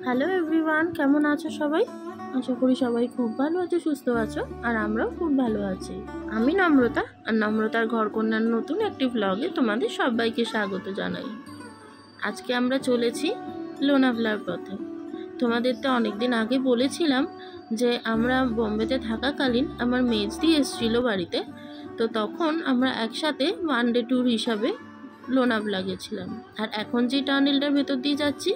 Hello everyone, কেমন আছো সবাই? আশা করি সবাই খুব ভালো আছো, সুস্থ আছো, আর আমরাও খুব ভালো আছি। আমি নম্রতা, আর নম্রতার ঘরকন্যার নতুন একটি ব্লগে তোমাদের সবাইকে স্বাগত জানাই। আজকে আমরা চলেছি লোনাভলার পথে। তোমাদের তো অনেকদিন আগে বলেছিলাম যে আমরা বোম্বেতে থাকাকালীন আমার মেজদি এসেছিল বাড়িতে, তো তখন আমরা একসাথে ওয়ান ডে ট্যুর হিসাবে লোনাভলা গেছিলাম। আর এখন যে টানেলটার ভেতর দিয়ে যাচ্ছি,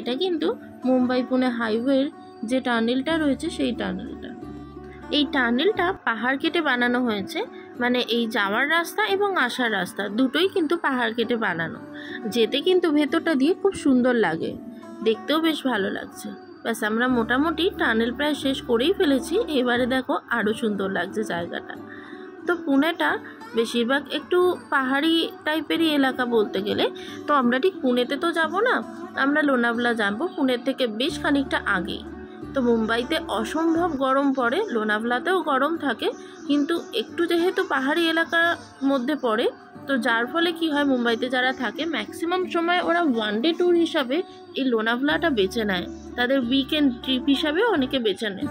এটা কিন্তু মুম্বাই পুনে হাইওয়ের যে টানেলটা রয়েছে সেই টানেলটা। এই টানেলটা পাহাড় কেটে বানানো হয়েছে, মানে এই যাওয়ার রাস্তা এবং আসার রাস্তা দুটোই কিন্তু পাহাড় কেটে বানানো। যেতে কিন্তু ভেতরটা দিয়ে খুব সুন্দর লাগে, দেখতেও বেশ ভালো লাগছে। ব্যাস, আমরা মোটামুটি টানেল প্রায় শেষ করেই ফেলেছি। এবারে দেখো আরও সুন্দর লাগছে জায়গাটা। তো পুনেটা বেশিরভাগ একটু পাহাড়ি টাইপেরই এলাকা বলতে গেলে। তো আমরা ঠিক পুনেতে তো যাব না, আমরা লোনাভলা যাব পুনের থেকে বেশ খানিকটা আগেই। তো মুম্বাইতে অসম্ভব গরম পড়ে, লোনাভলাতেও গরম থাকে, কিন্তু একটু যেহেতু পাহাড়ি এলাকার মধ্যে পড়ে, তো যার ফলে কি হয়, মুম্বাইতে যারা থাকে ম্যাক্সিমাম সময় ওরা ওয়ান ডে ট্যুর হিসাবে এই লোনাভলাটা বেছে নেয়, তাদের উইকেন্ড ট্রিপ হিসাবেও অনেকে বেছে নেয়।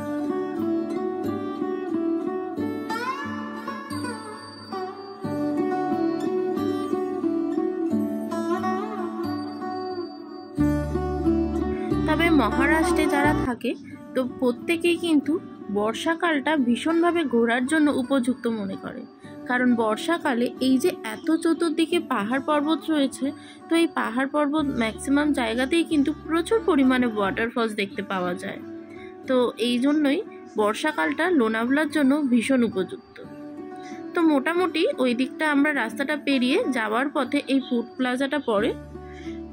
তবে মহারাষ্ট্রে যারা থাকে তো প্রত্যেকেই কিন্তু বর্ষাকালটা ভীষণভাবে ঘোরার জন্য উপযুক্ত মনে করে, কারণ বর্ষাকালে এই যে এত চতুর্দিকে পাহাড় পর্বত রয়েছে, তো এই পাহাড় পর্বত ম্যাক্সিমাম জায়গাতেই কিন্তু প্রচুর পরিমাণে ওয়াটারফলস দেখতে পাওয়া যায়। তো এই জন্যই বর্ষাকালটা লোনাভলার জন্য ভীষণ উপযুক্ত। তো মোটামুটি ওই দিকটা আমরা রাস্তাটা পেরিয়ে যাওয়ার পথে এই ফুড প্লাজাটা পড়ে।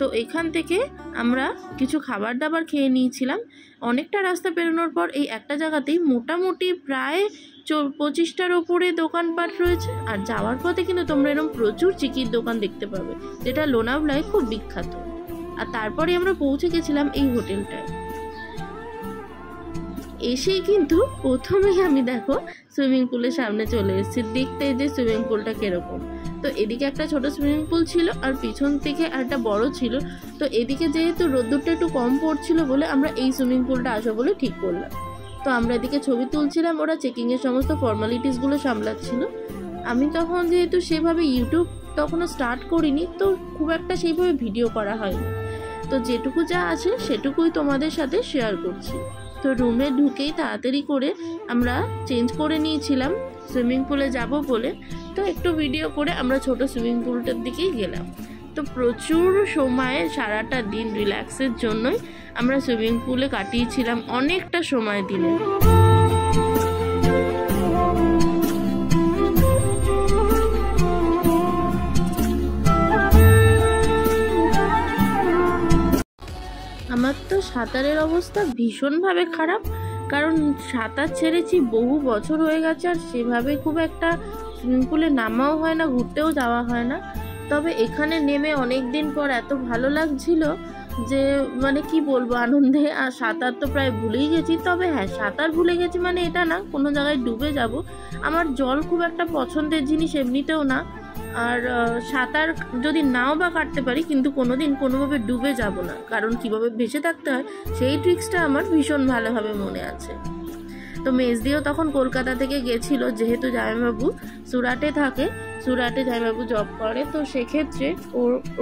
তো এখান থেকে আমরা কিছু খাবার দাবার খেয়ে নিয়েছিলাম। অনেকটা রাস্তা পেরোনোর পর এই একটা জায়গাতেই মোটামুটি প্রায় 25টার ওপরে দোকানপাট রয়েছে। আর যাওয়ার পথে কিন্তু তোমরা এরকম প্রচুর চিকির দোকান দেখতে পাবে, যেটা লোনাভলায় খুব বিখ্যাত। আর তারপরে আমরা পৌঁছে গেছিলাম এই হোটেলটায়। এসেই কিন্তু প্রথমেই আমি দেখো সুইমিং পুলের সামনে চলে এসেছি, দেখতে যে সুইমিং পুলটা কিরকম। তো এদিকে একটা ছোট সুইমিং পুল ছিল, আর পিছন থেকে একটা বড় ছিল। তো এদিকে যেহেতু রোদ্দুরটা একটু কম পড়ছিল বলে আমরা এই সুইমিং পুলটা আসবো বলে ঠিক করলাম। তো আমরা এদিকে ছবি তুলছিলাম, ওরা চেকিংয়ের সমস্ত ফর্মালিটিসগুলো সামলাচ্ছিল। আমি তখন যেহেতু সেভাবে ইউটিউব তখনও স্টার্ট করিনি, তো খুব একটা সেইভাবে ভিডিও করা হয়নি। তো যেটুকু যা আছে সেটুকুই তোমাদের সাথে শেয়ার করছি। তো রুমে ঢুকেই তাড়াতাড়ি করে আমরা চেঞ্জ করে নিয়েছিলাম সুইমিং পুলে যাব বলে। তো একটু ভিডিও করে আমরা ছোট সুইমিং পুলটার দিকেই গেলাম। তো প্রচুর সময়, সারাটা দিন রিল্যাক্সের জন্যই আমরা সুইমিং পুলে কাটিয়েছিলাম অনেকটা সময় দিনে। আমার তো সাঁতারের অবস্থা ভীষণভাবে খারাপ, কারণ সাঁতার ছেড়েছি বহু বছর হয়ে গেছে, আর সেভাবে খুব একটা সুইমিং পুলে নামাও হয় না, ঘুরতেও যাওয়া হয় না। তবে এখানে নেমে অনেক দিন পর এত ভালো লাগছিল যে মানে কি বলবো আনন্দে। আর সাঁতার তো প্রায় ভুলেই গেছি। তবে হ্যাঁ, সাঁতার ভুলে গেছি মানে এটা না কোনো জায়গায় ডুবে যাব। আমার জল খুব একটা পছন্দের জিনিস এমনিতেও না, আর সাঁতার যদি নাও বা কাটতে পারি, কিন্তু কোনোদিন কোনোভাবে ডুবে যাব না, কারণ কিভাবে ভেসে থাকতে হয় সেই ট্রিক্সটা আমার ভীষণ ভালোভাবে মনে আছে। তো মেজদিও তখন কলকাতা থেকে গেছিলো, যেহেতু জামাইবাবু সুরাটে থাকে, সুরাটে জামাইবাবু জব করে, তো সেক্ষেত্রে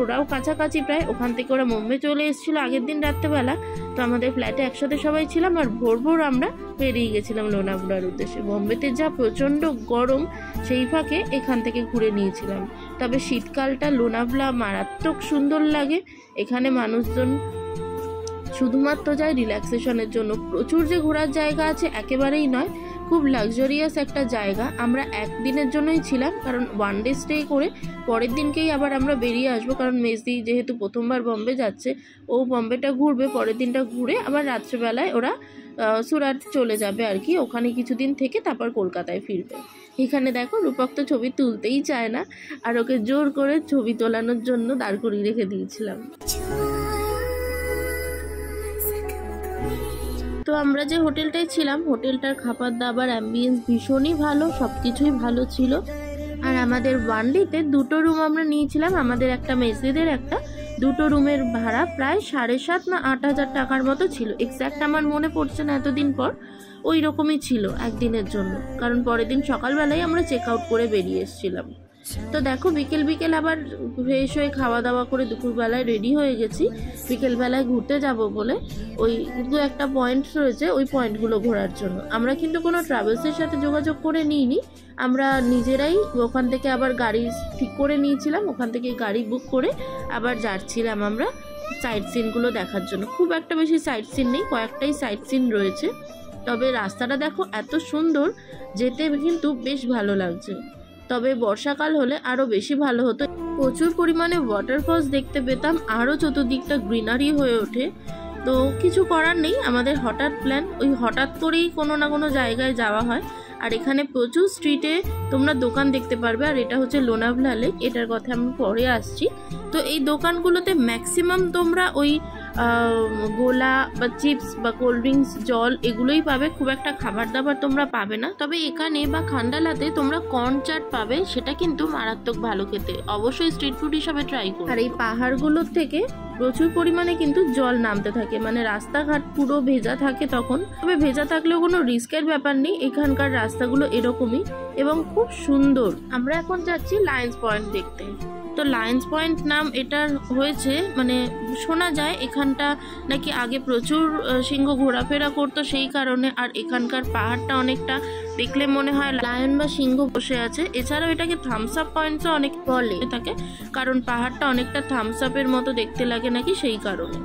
ওরাও কাছাকাছি প্রায়। ওখান থেকে ওরা মুম্বাই চলে এসেছিলো আগের দিন রাত্রেবেলা। তো আমাদের ফ্ল্যাটে একসাথে সবাই ছিলাম, আর ভোর ভোর আমরা বেরিয়ে গেছিলাম লোনাভলার উদ্দেশ্যে। বোম্বেতে যা প্রচণ্ড গরম, সেই ফাঁকে এখান থেকে ঘুরে নিয়েছিলাম। তবে শীতকালটা লোনাভলা মারাত্মক সুন্দর লাগে। এখানে মানুষজন শুধুমাত্র যায় রিল্যাক্সেশনের জন্য, প্রচুর যে ঘোরার জায়গা আছে একেবারেই নয়, খুব লাক্সারিয়াস একটা জায়গা। আমরা একদিনের জন্যই ছিলাম, কারণ ওয়ান ডে স্টে করে পরের দিনকেই আবার আমরা বেরিয়ে আসবো, কারণ মেজদি যেহেতু প্রথমবার বম্বে যাচ্ছে, ও বম্বেটা ঘুরবে, পরের দিনটা ঘুরে আবার রাত্রেবেলায় ওরা সুরাট চলে যাবে আর কি, ওখানে কিছুদিন থেকে তারপর কলকাতায় ফিরবে। এখানে দেখো রূপক তো ছবি তুলতেই চায় না, আর ওকে জোর করে ছবি তোলানোর জন্য দাঁড় করিয়ে রেখে দিয়েছিলাম। তো আমরা যে হোটেলটায় ছিলাম, হোটেলটার খাবার দাবার অ্যাম্বিয়েন্স ভীষণই ভালো, সব কিছুই ভালো ছিল। আর আমাদের ওয়ান ডেতে দুটো রুম আমরা নিয়েছিলাম, আমাদের একটা, মেজদিদের একটা। দুটো রুমের ভাড়া প্রায় 7,500 না 8,000 টাকার মতো ছিল। এক্স্যাক্ট আমার মনে পড়ছে না এতদিন পর, ওই রকমই ছিল একদিনের জন্য, কারণ পরের দিন সকালবেলায় আমরা চেক আউট করে বেরিয়ে এসেছিলাম। তো দেখো বিকেল বিকেল আবার ফ্রেশ হয়ে খাওয়া দাওয়া করে দুপুরবেলায় রেডি হয়ে গেছি বিকেলবেলায় ঘুরতে যাব বলে। ওই কিন্তু একটা পয়েন্ট রয়েছে, ওই পয়েন্টগুলো ঘোরার জন্য। আমরা কিন্তু কোনো ট্রাভেলসের সাথে যোগাযোগ করে নিইনি, আমরা নিজেরাই ওখান থেকে আবার গাড়ি ঠিক করে নিয়েছিলাম, ওখান থেকে গাড়ি বুক করে আবার যাচ্ছিলাম আমরা সাইট সিনগুলো দেখার জন্য। খুব একটা বেশি সাইট সিন নেই, কয়েকটাই সাইট সিন রয়েছে, তবে রাস্তাটা দেখো এত সুন্দর, যেতে কিন্তু বেশ ভালো লাগছে। তবে বর্ষাকাল হলে আরও বেশি ভালো হতো, প্রচুর পরিমাণে ওয়াটারফলস দেখতে পেতাম, আরও চতুর্দিকটা গ্রিনারি হয়ে ওঠে। তো কিছু করার নেই, আমাদের হঠাৎ প্ল্যান, ওই হঠাৎ করেই কোনো না কোনো জায়গায় যাওয়া হয়। আর এখানে প্রচুর স্ট্রিটে তোমরা দোকান দেখতে পারবে, আর এটা হচ্ছে লোনাভলা লেক, এটার কথা আমি পরে আসছি। তো এই দোকানগুলোতে ম্যাক্সিমাম তোমরা ওই গোলা বা চিপস বা কোল্ড ড্রিঙ্কস, জল এগুলোই পাবে, খুব একটা খাবার দাবার তোমরা পাবে না। তবে এখানে বা খান্ডালাতে তোমরা কর্ন চাট পাবে, সেটা কিন্তু মারাত্মক ভালো খেতে, অবশ্যই স্ট্রিট ফুড হিসাবে ট্রাই করো। আর এই পাহাড়গুলোর থেকে প্রচুর পরিমাণে কিন্তু জল নামতে থাকে, মানে রাস্তাঘাট পুরো ভেজা থাকে তখন। তবে ভেজা থাকলেও কোনো রিস্কের ব্যাপার নেই, এখানকার রাস্তাগুলো এরকমই এবং খুব সুন্দর। আমরা এখন যাচ্ছি লায়ন্স পয়েন্ট দেখতে। তো লায়ন্স পয়েন্ট নাম এটার হয়েছে, মানে শোনা যায় এখানটা নাকি আগে প্রচুর সিংহ ঘোরাফেরা করতো সেই কারণে। আর এখানকার পাহাড়টা অনেকটা দেখলে মনে হয় লায়ন বা সিংহ বসে আছে। এছাড়াও এটাকে থামস আপ পয়েন্টসও অনেক বলে থাকে, কারণ পাহাড়টা অনেকটা থামস আপের মতো দেখতে লাগে নাকি সেই কারণে।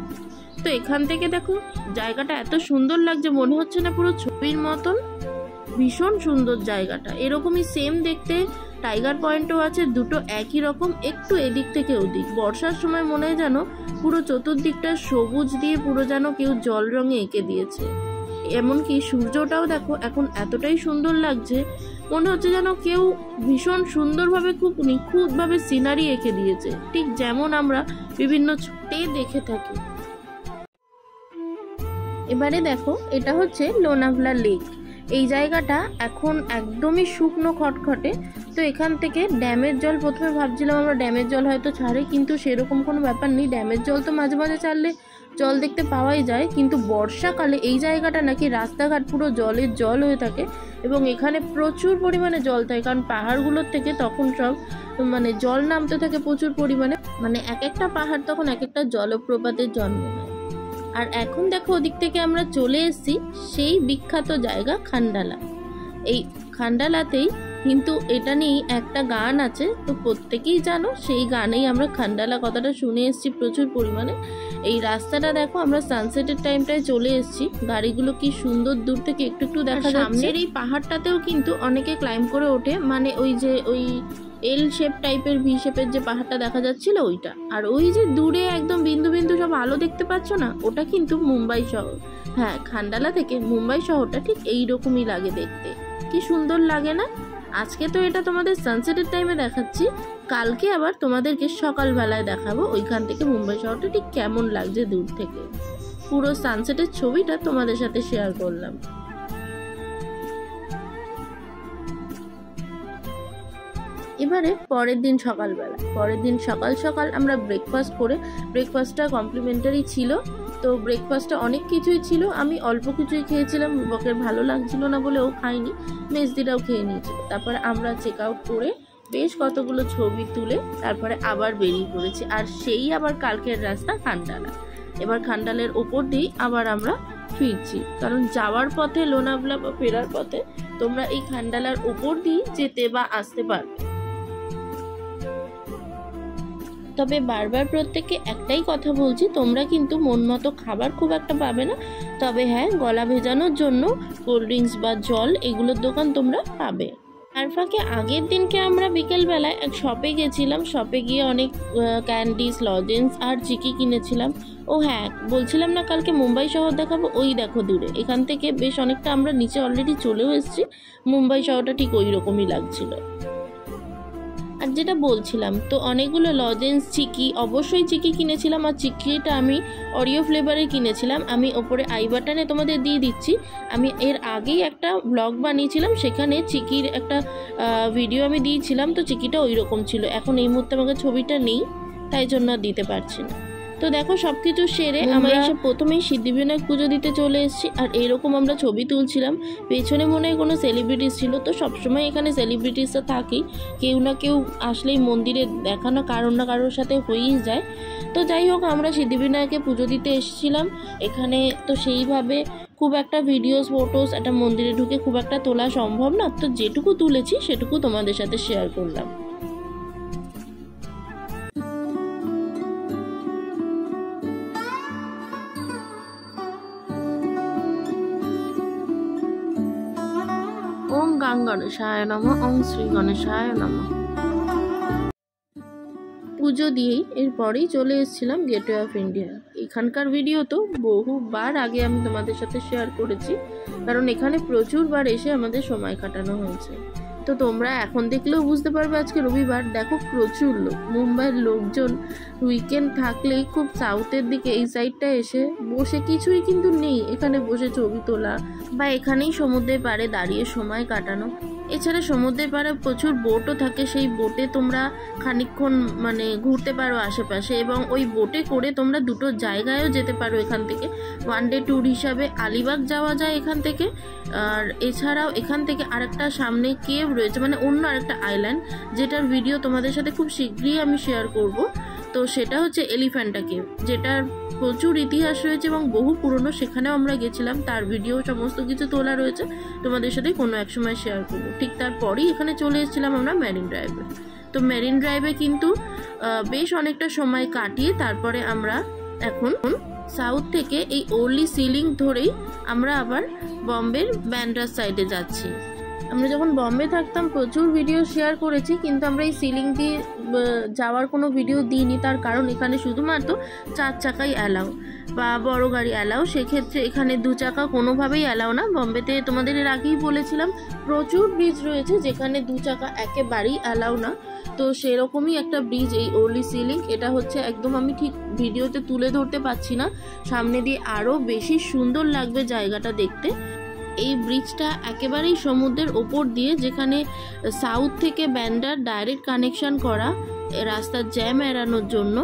তো এখান থেকে দেখো জায়গাটা এত সুন্দর লাগছে, মনে হচ্ছে না পুরো ছবির মতন, ভীষণ সুন্দর জায়গাটা। এরকমই সেম দেখতে টাইগার পয়েন্টও আছে, দুটো একই রকম, একটু এদিক থেকে ওদিক। বর্ষার সময় মনে হয় যেন পুরো চতুর্দিকটা সবুজ দিয়ে পুরো যেন কেউ জল রঙে এঁকে দিয়েছে। এমনকি সূর্যটাও দেখো এখন এতটাই সুন্দর লাগছে, মনে হচ্ছে যেন কেউ ভীষণ সুন্দরভাবে খুব নিখুঁতভাবে সিনারি এঁকে দিয়েছে, ঠিক যেমন আমরা বিভিন্ন ছবিতে দেখে থাকি। এবারে দেখো এটা হচ্ছে লোনাভলা লেক। এই জায়গাটা এখন একদমই শুকনো খটখটে। তো এখান থেকে ড্যামের জল, প্রথমে ভাবছিলাম আমরা ড্যামের জল হয়তো ছাড়ে, কিন্তু সেরকম কোনো ব্যাপার নেই। ড্যামের জল তো মাঝে মাঝে ছাড়লে জল দেখতে পাওয়াই যায়, কিন্তু বর্ষাকালে এই জায়গাটা নাকি রাস্তাঘাট পুরো জলের জল হয়ে থাকে এবং এখানে প্রচুর পরিমাণে জল থাকে, কারণ পাহাড়গুলোর থেকে তখন সব মানে জল নামতে থাকে প্রচুর পরিমাণে, মানে এক একটা পাহাড় তখন এক একটা জলপ্রপাতের জন্ম নেয়। আর এখন দেখো ওদিক থেকে আমরা চলে এসেছি সেই বিখ্যাত জায়গা খান্ডালা। এই খান্ডালাতেই কিন্তু এটা নিয়েই একটা গান আছে, তো প্রত্যেকেই জানো, সেই গানেই আমরা খান্ডালা কথাটা শুনে এসেছি প্রচুর পরিমাণে। এই রাস্তাটা দেখো, আমরা সানসেটের টাইমটায় চলে এসেছি, গাড়িগুলো কি সুন্দর দূর থেকে একটু একটু দেখা যাচ্ছে। সামনের এই পাহাড়টাতেও কিন্তু অনেকে ক্লাইম্ব করে ওঠে, মানে ওই যে ওই এল শেপ টাইপের, ভি শেপের যে পাহাড়টা দেখা যাচ্ছিল ওইটা। আর ওই যে দূরে একদম বিন্দু বিন্দু সব আলো দেখতে পাচ্ছ না, ওটা কিন্তু মুম্বাই শহর। হ্যাঁ, খান্ডালা থেকে মুম্বাই শহরটা ঠিক এইরকমই লাগে দেখতে, কি সুন্দর লাগে না? আজকে তো এটা তোমাদের সানসেটের টাইমে দেখাচ্ছি, কালকে আবার তোমাদেরকে সকালবেলায় দেখাবো ওইখান থেকে মুম্বাই শহরটা ঠিক কেমন লাগছে দূর থেকে। পুরো সানসেটের ছবিটা তোমাদের সাথে শেয়ার করলাম। এবারে পরের দিন সকাল সকাল আমরা ব্রেকফাস্ট করে, ব্রেকফাস্টটা কমপ্লিমেন্টারি ছিল, তো ব্রেকফাস্টে অনেক কিছুই ছিল, আমি অল্প কিছুই খেয়েছিলাম, বকের ভালো লাগছিল না বলে ও খাইনি, মেজদিরাও খেয়ে নিয়েছিল। তারপরে আমরা চেক আউট করে বেশ কতগুলো ছবি তুলে তারপরে আবার বেরিয়ে পড়েছি। আর সেই আবার কালকের রাস্তা খান্ডালা। এবার খান্ডালের ওপর দিয়েই আবার আমরা ফিরছি, কারণ যাওয়ার পথে লোনাভলা বা ফেরার পথে তোমরা এই খান্ডালার ওপর দিয়ে যেতে বা আসতে পারবে। তবে বারবার প্রত্যেককে একটাই কথা বলছি, তোমরা কিন্তু মন মতো খাবার খুব একটা পাবে না, তবে হ্যাঁ গলা ভেজানোর জন্য কোল্ড ড্রিঙ্কস বা জল এগুলোর দোকান তোমরা পাবে। আর ফাঁকে আগের দিনকে আমরা বিকেলবেলায় এক শপে গেছিলাম, শপে গিয়ে অনেক ক্যান্ডিস, লজেন্স আর চিকি কিনেছিলাম। ও হ্যাঁ, বলছিলাম না কালকে মুম্বাই শহর দেখাবো, ওই দেখো দূরে, এখান থেকে বেশ অনেকটা আমরা নিচে অলরেডি চলেও এসেছি, মুম্বাই শহরটা ঠিক ওই রকমই লাগছিল। আর যেটা বলছিলাম, তো অনেকগুলো লজেন্স, চিকি, অবশ্যই চিকি কিনেছিলাম, আর চিকিটা আমি অরিও ফ্লেভারে কিনেছিলাম। আমি ওপরে আই বাটনে তোমাদের দিয়ে দিচ্ছি, আমি এর আগেই একটা ব্লগ বানিয়েছিলাম, সেখানে চিকির একটা ভিডিও আমি দিয়েছিলাম, তো চিকিটা ওই রকম ছিল। এখন এই মুহূর্তে আমাকে ছবিটা নেই, তাই জন্য দিতে পারছি না। তো দেখো সব কিছু সেরে আমরা এসে প্রথমেই সিদ্ধিবিনায়ক পুজো দিতে চলে এসেছি। আর এইরকম আমরা ছবি তুলছিলাম, পেছনে মনে হয় কোনো সেলিব্রিটিস ছিল। তো সবসময় এখানে সেলিব্রিটিসরা থাকেই, কেউ না কেউ আসলেই মন্দিরে দেখানো কারোর না কারোর সাথে হয়েই যায়। তো যাই হোক, আমরা সিদ্ধিবিনায়কে পুজো দিতে এসেছিলাম এখানে। তো সেইভাবে খুব একটা ভিডিওস ফটোস একটা মন্দিরে ঢুকে খুব একটা তোলা সম্ভব না, তো যেটুকু তুলেছি সেটুকু তোমাদের সাথে শেয়ার করলাম। ওম গাং গণেশায় নমঃ, ওম শ্রী গণেশায় নমঃ। পুজো দিয়েই এরপরেই চলে এসেছিলাম গেটওয়ে অফ ইন্ডিয়া। এখানকার ভিডিও তো বহুবার আগে আমি তোমাদের সাথে শেয়ার করেছি, কারণ এখানে প্রচুরবার এসে আমাদের সময় কাটানো হয়েছে। তো তোমরা এখন দেখলেও বুঝতে পারবে আজকে রবিবার। দেখো প্রচুর লোক, মুম্বাইয়ের লোকজন উইকেন্ড থাকলেই খুব সাউথের দিকে এই সাইডটা এসে বসে, কিছুই কিন্তু নেই এখানে বসে ছবি তোলা বা এখানেই সমুদ্রের পাড়ে দাঁড়িয়ে সময় কাটানো। এছাড়া সমুদ্রের পাড়ে প্রচুর বোটও থাকে, সেই বোটে তোমরা খানিকক্ষণ মানে ঘুরতে পারো আশেপাশে, এবং ওই বোটে করে তোমরা দুটো জায়গায়ও যেতে পারো এখান থেকে। ওয়ান ডে ট্যুর হিসাবে আলিবাগ যাওয়া যায় এখান থেকে, আর এছাড়াও এখান থেকে আরেকটা সামনে কেভ রয়েছে, মানে অন্য আরেকটা আইল্যান্ড, যেটার ভিডিও তোমাদের সাথে খুব শীঘ্রই আমি শেয়ার করব। তো সেটা হচ্ছে এলিফ্যান্টা কেভ, যেটার প্রচুর ইতিহাস রয়েছে এবং বহু পুরনো। সেখানেও আমরা গেছিলাম, তার ভিডিও সমস্ত কিছু তোলা রয়েছে, তোমাদের সাথে কোনো এক সময় শেয়ার করবো। ঠিক তারপরেই এখানে চলে এসেছিলাম আমরা মেরিন ড্রাইভে। তো মেরিন ড্রাইভে কিন্তু বেশ অনেকটা সময় কাটিয়ে তারপরে আমরা এখন সাউথ থেকে এই ওর্লি সি লিঙ্ক ধরেই আমরা আবার বম্বের ব্যান্ড্রা সাইডে যাচ্ছি। আমরা যখন বম্বে থাকতাম প্রচুর ভিডিও শেয়ার করেছি, কিন্তু আমরা এই সিলিং দিয়ে যাওয়ার কোনো ভিডিও দিইনি। তার কারণ এখানে শুধুমাত্র 4 চাকাই অ্যালাউ বা বড় গাড়ি অ্যালাউ, সেক্ষেত্রে এখানে 2 চাকা কোনোভাবেই অ্যালাউ না। বম্বেতে তোমাদের এর আগেই বলেছিলাম প্রচুর ব্রিজ রয়েছে যেখানে 2 চাকা একেবারেই অ্যালাউ না। তো সেরকমই একটা ব্রিজ এই ওর্লি সি লিঙ্ক। এটা হচ্ছে একদম, আমি ঠিক ভিডিওতে তুলে ধরতে পারছি না, সামনে দিয়ে আরও বেশি সুন্দর লাগবে জায়গাটা দেখতে। এই ব্রিজটা একেবারেই সমুদ্রের ওপর দিয়ে, যেখানে সাউথ থেকে ব্যান্ডার ডাইরেক্ট কানেকশন করা রাস্তার জ্যাম এড়ানোর জন্য।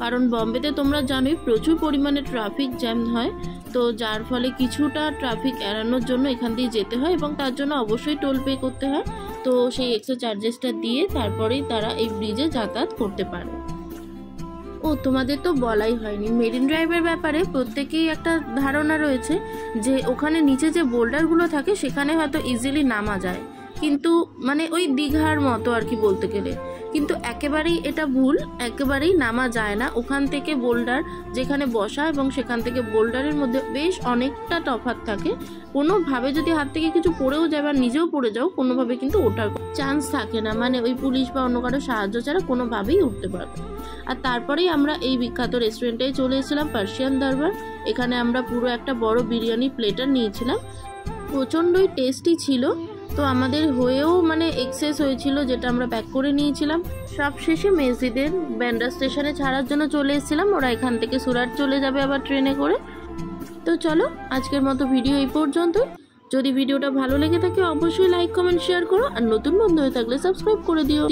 কারণ বম্বেতে তোমরা জানোই প্রচুর পরিমাণে ট্রাফিক জ্যাম হয়, তো যার ফলে কিছুটা ট্রাফিক এড়ানোর জন্য এখান দিয়ে যেতে হয়, এবং তার জন্য অবশ্যই টোল পে করতে হয়। তো সেই এক্সট্রা চার্জেসটা দিয়ে তারপরেই তারা এই ব্রিজে যাতায়াত করতে পারে। ও তোমাদের তো বলাই হয়নি, মেরিন ড্রাইভের ব্যাপারে প্রত্যেকেই একটা ধারণা রয়েছে যে ওখানে নিচে যে বোল্ডারগুলো থাকে সেখানে হয়তো ইজিলি নামা যায়, কিন্তু মানে ওই দীঘার মতো আর কি বলতে গেলে। কিন্তু একেবারেই এটা ভুল, একেবারেই নামা যায় না। ওখান থেকে বোল্ডার যেখানে বসা এবং সেখান থেকে বোল্ডারের মধ্যে বেশ অনেকটা তফাৎ থাকে। কোনোভাবে যদি হাত থেকে কিছু পড়েও যায় বা নিজেও পড়ে যাও, কোনোভাবে কিন্তু ওঠার চান্স থাকে না, মানে ওই পুলিশ বা অন্য কারো সাহায্য ছাড়া কোনোভাবেই উঠতে পারবে। আর তারপরেই আমরা এই বিখ্যাত রেস্টুরেন্টে চলে এসেছিলাম, পার্সিয়ান দরবার। এখানে আমরা পুরো একটা বড় বিরিয়ানি প্লেটার নিয়েছিলাম, প্রচণ্ডই টেস্টি ছিল। তো আমাদের হয়েও মানে এক্সেস হয়েছিল, যেটা আমরা প্যাক করে নিয়েছিলাম। সব শেষে মেসজিদের ব্যান্ড্রা স্টেশনে ছাড়ার জন্য চলে এসেছিলাম, ওরা এখান থেকে সুরাট চলে যাবে আবার ট্রেনে করে। তো চলো আজকের মতো ভিডিও এই পর্যন্ত। যদি ভিডিওটা ভালো লেগে থাকে অবশ্যই লাইক কমেন্ট শেয়ার করো, আর নতুন বন্ধু হয়ে থাকলে সাবস্ক্রাইব করে দিও।